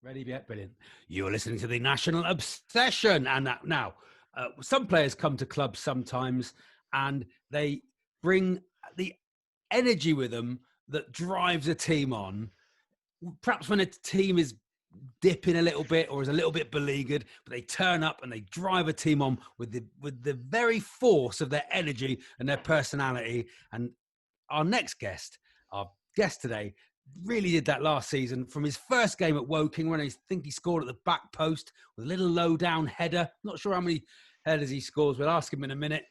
Ready? Yeah, brilliant. You're listening to the National Obsession. And now, some players come to clubs sometimes and they bring the energy with them that drives a team on. Perhaps when a team is dipping a little bit or is a little bit beleaguered, but they turn up and they drive a team on with the very force of their energy and their personality. And our guest today, really did that last season from his first game at Woking when I think he scored at the back post with a little low down header. Not sure how many headers he scores. We'll ask him in a minute.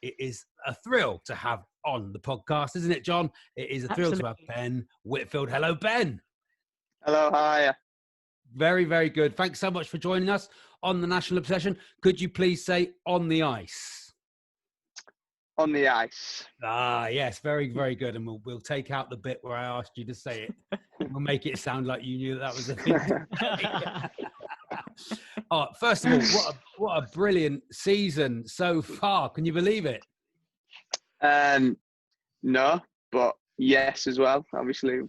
It is a thrill to have on the podcast, isn't it, John? It is a thrill to have Ben Whitfield. Hello, Ben. Hello, hi. Very, very good. Thanks so much for joining us on the National Obsession. Could you please say on the ice? On the ice. Ah, yes, very, very good. And we'll take out the bit where I asked you to say it. We'll make it sound like you knew that was the thing. Oh, first of all, what a brilliant season so far. Can you believe it? No, but yes as well. Obviously,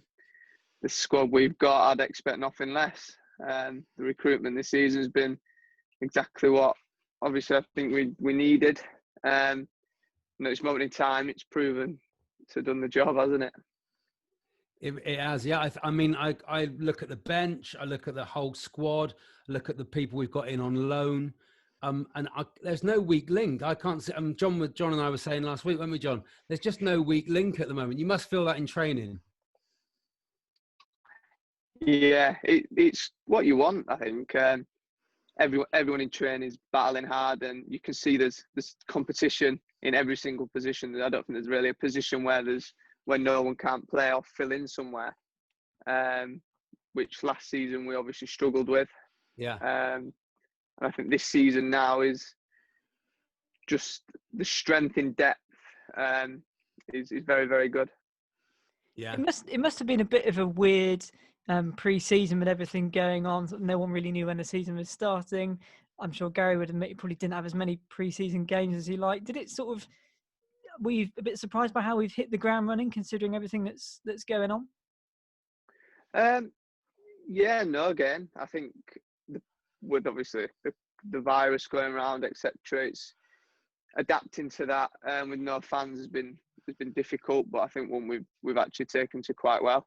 the squad we've got, I'd expect nothing less. The recruitment this season has been exactly what, obviously, I think we needed. At this moment in time, it's proven to have done the job, hasn't it? It has, yeah. I mean, I look at the bench, I look at the whole squad, look at the people we've got in on loan, and there's no weak link. I can't see. John and I were saying last week, weren't we, John? There's just no weak link at the moment. You must feel that in training. Yeah, it's what you want, I think. Everyone in training is battling hard, and you can see there's competition in every single position. I don't think there's really a position where no one can't play or fill in somewhere, which last season we obviously struggled with. Yeah. And I think this season now is just the strength in depth is very, very good. Yeah. It must have been a bit of a weird pre-season with everything going on. No one really knew when the season was starting. I'm sure Gary would admit he probably didn't have as many pre-season games as he liked. Did it sort of? Were you a bit surprised by how we've hit the ground running, considering everything that's going on? Yeah, no. Again, I think with obviously the virus going around, etc., it's adapting to that with no fans has been difficult. But I think one we've actually taken to quite well.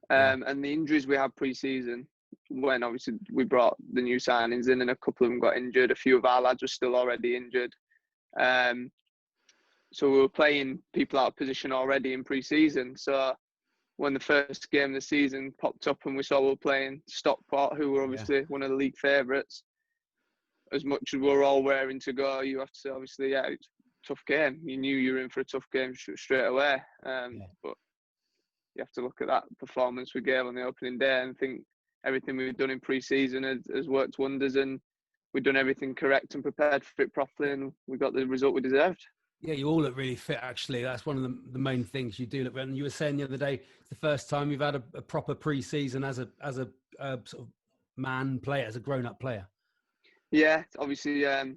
And the injuries we had pre-season, when obviously we brought the new signings in and a couple of them got injured, a few of our lads were still already injured. So we were playing people out of position already in pre-season. So when the first game of the season popped up and we saw we were playing Stockport, who were obviously one of the league favourites, as much as we're all raring to go, you have to say, obviously, yeah, it's a tough game. You knew you were in for a tough game straight away. But you have to look at that performance we gave on the opening day and think everything we've done in pre-season has worked wonders, and we've done everything correct and prepared for it properly, and we got the result we deserved. Yeah, you all look really fit, actually. That's one of the main things you do look. And you were saying the other day, it's the first time you've had a proper pre-season as a sort of man player, as a grown-up player. Yeah, obviously, I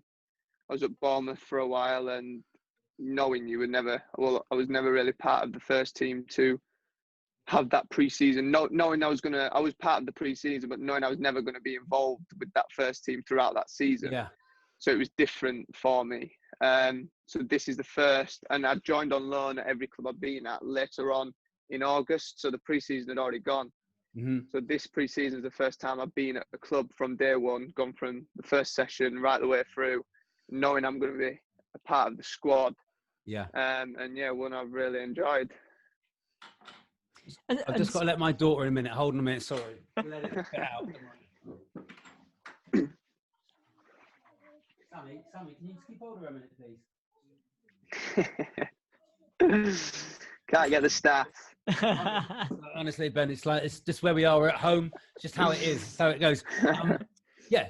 was at Bournemouth for a while, and knowing I was never really part of the first team to have that pre-season, knowing I was part of the pre-season, but knowing I was never going to be involved with that first team throughout that season. Yeah. So it was different for me. So this is the first, and I joined on loan at every club I've been at later on in August. So the pre-season had already gone. Mm-hmm. So this pre-season is the first time I've been at a club from day one, gone from the first session right the way through, knowing I'm going to be a part of the squad. Yeah. And yeah, one I've really enjoyed. I've just got to let my daughter in a minute. Hold on a minute. Sorry. Let it get out. Sammy, can you just keep hold of her a minute, please? Can't get the staff. Honestly, Ben, it's just where we are. We're at home. It's just how it is. It's how it goes.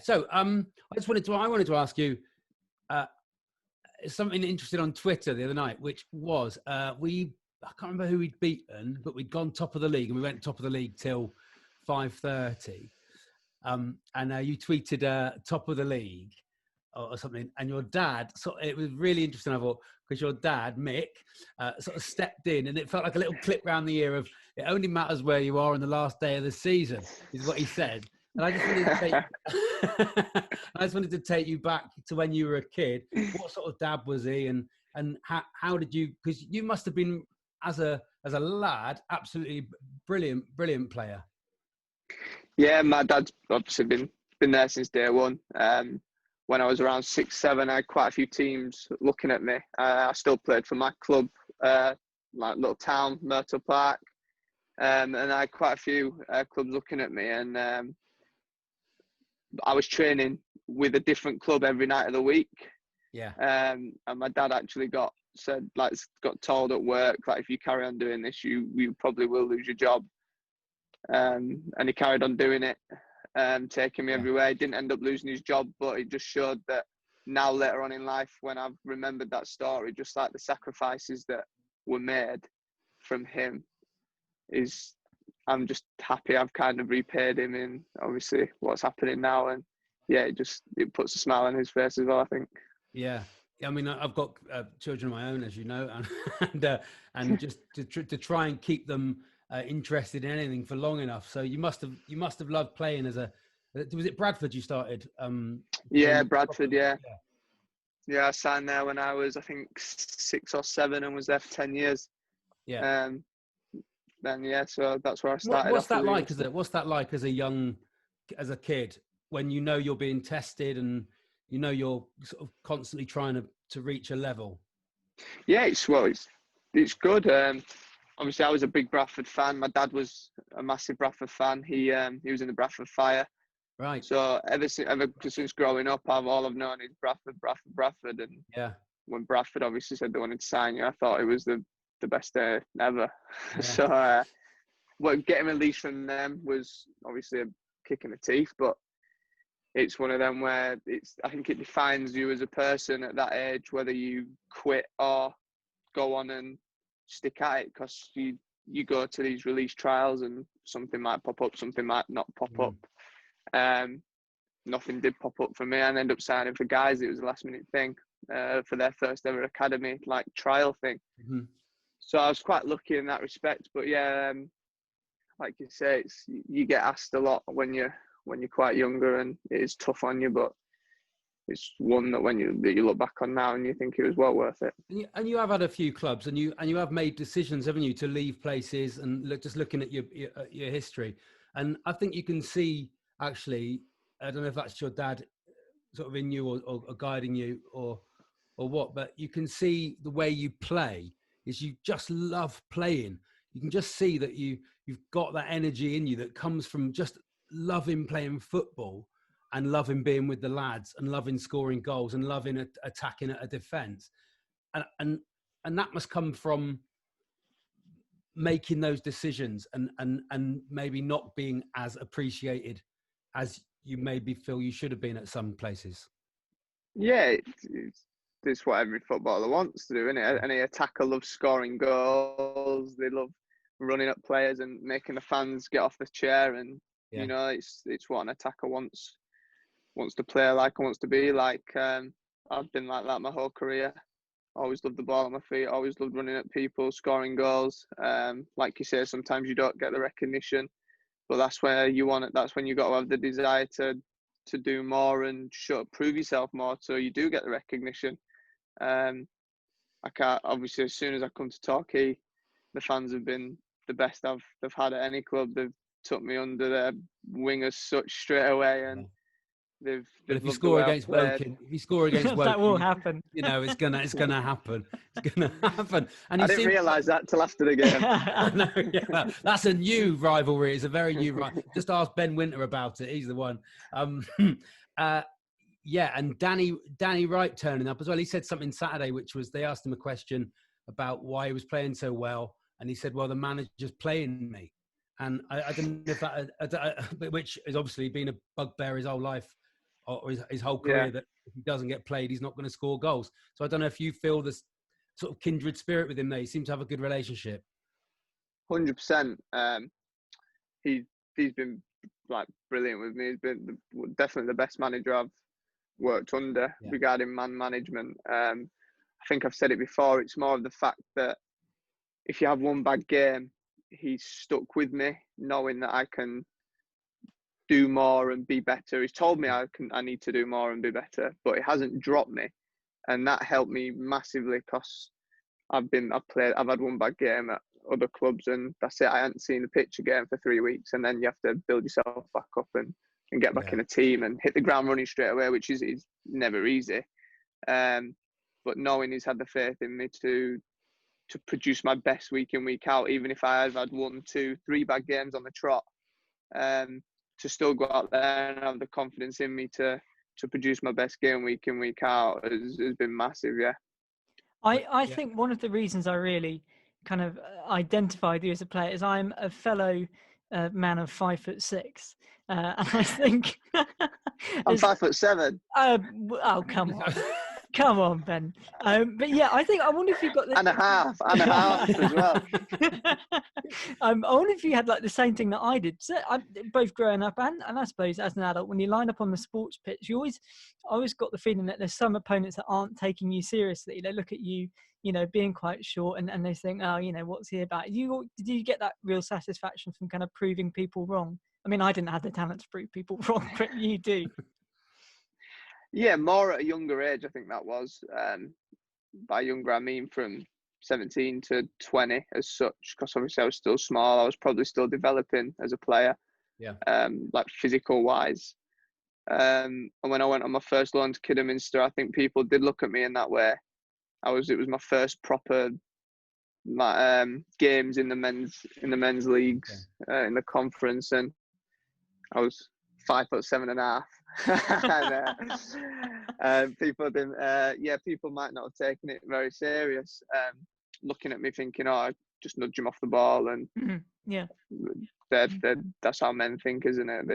So I wanted to ask you something interesting on Twitter the other night, which was I can't remember who we'd beaten, but we'd gone top of the league, and we went top of the league till 5:30. And you tweeted top of the league, or something, and your dad, so it was really interesting, I thought, because your dad, Mick, sort of stepped in, and it felt like a little clip round the ear of, it only matters where you are on the last day of the season, is what he said. And I just wanted to take, I just wanted to take you back to when you were a kid. What sort of dad was he, and how did you? Because you must have been, as a lad, absolutely brilliant player. Yeah, my dad's obviously been there since day one. When I was around 6, 7, I had quite a few teams looking at me. I still played for my club, like little town, Myrtle Park, and I had quite a few clubs looking at me. And I was training with a different club every night of the week. Yeah. And my dad actually got told at work, like, if you carry on doing this, you probably will lose your job. And he carried on doing it, taking me everywhere. He didn't end up losing his job, but it just showed that now later on in life, when I've remembered that story, just like the sacrifices that were made from him, I'm just happy I've kind of repaid him in obviously what's happening now. And yeah, it puts a smile on his face as well, I think. Yeah. I mean, I've got children of my own, as you know, and just to try and keep them interested in anything for long enough. So you must have loved playing as a. Was it Bradford you started? Yeah, Bradford. Yeah. I signed there when I was, I think, 6 or 7, and was there for 10 years. Yeah. Then yeah, so that's where I started. What's that like? What's that like as a kid, when you know you're being tested and you know you're sort of constantly trying to reach a level? Yeah, it's good. Obviously, I was a big Bradford fan. My dad was a massive Bradford fan. He was in the Bradford Fire. Right. So ever since growing up, all I've known is Bradford. And yeah, when Bradford obviously said they wanted to sign you, I thought it was the best day ever. Yeah. So getting released from them was obviously a kick in the teeth, but it's one of them where I think it defines you as a person at that age, whether you quit or go on and stick at it, because you go to these release trials and something might pop up, something might not pop up. Nothing did pop up for me, and I ended up signing for Guys. It was a last minute thing for their first ever academy trial thing. Mm-hmm. So I was quite lucky in that respect. But yeah, like you say, you get asked a lot when you're quite younger, and it is tough on you, but it's one that you look back on now and you think it was well worth it. And you have had a few clubs, and you have made decisions, haven't you, to leave places, and just looking at your history. And I think you can see, actually, I don't know if that's your dad sort of in you or guiding you or what, but you can see the way you play is you just love playing. You can just see that you've got that energy in you that comes from just loving playing football and loving being with the lads and loving scoring goals and loving attacking a defence. And that must come from making those decisions and maybe not being as appreciated as you maybe feel you should have been at some places. Yeah, it's what every footballer wants to do, isn't it? Any attacker loves scoring goals. They love running up players and making the fans get off the chair. And you know, it's what an attacker wants to play like and wants to be like. I've been like that my whole career. Always loved the ball on my feet. Always loved running at people, scoring goals. Like you say, sometimes you don't get the recognition, but that's where you want it. That's when you got to have the desire to do more and prove yourself more, so you do get the recognition. I can't, obviously, as soon as I come to Torquay, the fans have been the best they've had at any club. They've took me under their wing as such straight away, and they've if you score against Woking, that will happen. You know, it's gonna happen. It's gonna happen. And I didn't realise that till after the game. No, yeah, that's a new rivalry. It's a very new rivalry. Just ask Ben Winter about it. He's the one. Yeah, and Danny Wright turning up as well. He said something Saturday, which was, they asked him a question about why he was playing so well, and he said, "Well, the manager's playing me." And I don't know if that, which has obviously been a bugbear his whole life, or his whole career, that if he doesn't get played, he's not going to score goals. So I don't know if you feel this sort of kindred spirit with him there. You seem to have a good relationship. 100%. He's been like brilliant with me. He's been definitely the best manager I've worked under regarding man management. I think I've said it before. It's more of the fact that if you have one bad game, he's stuck with me, knowing that I can do more and be better. He's told me I need to do more and be better, but it hasn't dropped me, and that helped me massively because I've had one bad game at other clubs, and that's it. I hadn't seen the pitch again for 3 weeks, and then you have to build yourself back up and get back in a team and hit the ground running straight away, which is never easy. But knowing he's had the faith in me to produce my best week in, week out, even if I have had 1, 2, 3 bad games on the trot, to still go out there and have the confidence in me to produce my best game week in, week out has been massive. I think one of the reasons I really kind of identified you as a player is I'm a fellow man of 5'6", and I think I'm 5'7". Oh, come on. Come on, Ben. But yeah, I wonder if you got the and a half as well. I wonder if you had like the same thing that I did. So both growing up and I suppose as an adult, when you line up on the sports pitch, I always got the feeling that there's some opponents that aren't taking you seriously. They look at you, being quite short, and they think, oh, what's he about? Did you get that real satisfaction from kind of proving people wrong? I mean, I didn't have the talent to prove people wrong, but you do. Yeah, more at a younger age, I think that was. By younger, I mean from 17 to 20 as such, because obviously I was still small. I was probably still developing as a player, like physical wise. And when I went on my first loan to Kidderminster, I think people did look at me in that way. It was my first proper games in the men's leagues in the conference, and I was 5'7.5". And people didn't. People might not have taken it very serious, looking at me thinking, "Oh, I just nudge him off the ball," and that's how men think, isn't it?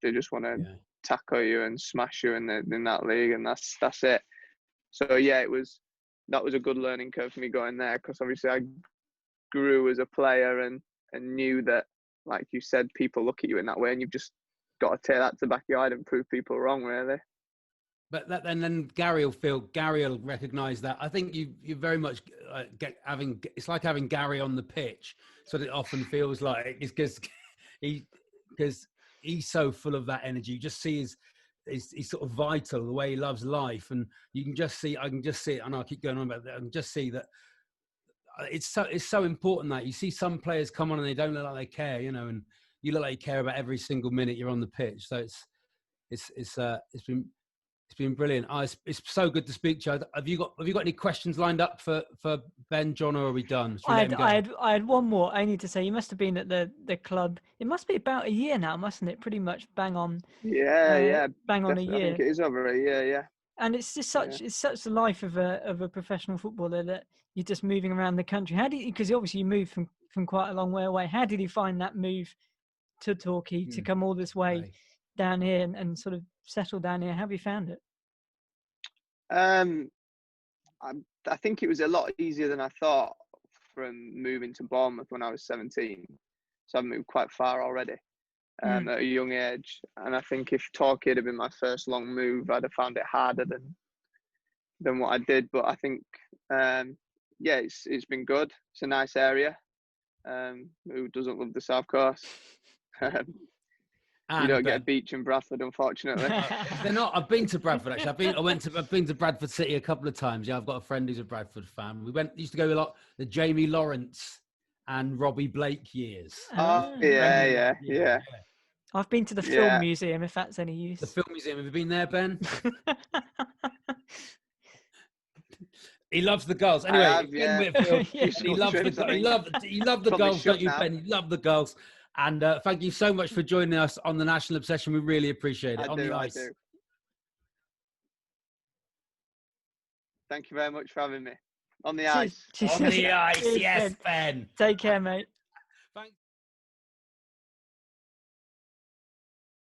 They just want to tackle you and smash you in that league, and that's it. So that was a good learning curve for me going there, because obviously I grew as a player and knew that, like you said, people look at you in that way, and you've just got to take that to the back of your head and prove people wrong, really. But then Gary will recognise that. I think you very much it's like having Gary on the pitch. So it often feels like it's because he's so full of that energy. You just see he's sort of vital, the way he loves life, and I can just see it. I know I keep going on about that. I can just see that it's so important that you see some players come on and they don't look like they care, and you look like you care about every single minute you're on the pitch. So it's been brilliant. It's so good to speak to you. Have you got any questions lined up for Ben, John, or are we done? I had one more. I need to say, you must have been at the club. It must be about a year now, mustn't it? Pretty much bang on. Bang on a year. I think it is over a year. Yeah. And it's just it's such the life of a professional footballer that you're just moving around the country. Because obviously you moved from quite a long way away. How did you find that move to Torquay to come all this way down here and sort of settle down here? How have you found it? I think it was a lot easier than I thought from moving to Bournemouth when I was 17. So I've moved quite far already at a young age. And I think if Torquay had been my first long move, I'd have found it harder than what I did. But I think, it's been good. It's a nice area. Who doesn't love the South Coast? You don't get a beach in Bradford, unfortunately. They're not. I've been to Bradford actually. I've been to Bradford City a couple of times. Yeah, I've got a friend who's a Bradford fan. Used to go a lot the Jamie Lawrence and Robbie Blake years. Yeah. I've been to the Film Museum, if that's any use. The Film Museum. Have you been there, Ben? He loves the Gulls. Anyway, Ben Whitfield, he loves the Gulls, don't you, Ben? You love the Gulls. And thank you so much for joining us on the National Obsession. We really appreciate it. I do. Thank you very much for having me. On the ice. On the ice, yes, Ben. Take care, mate.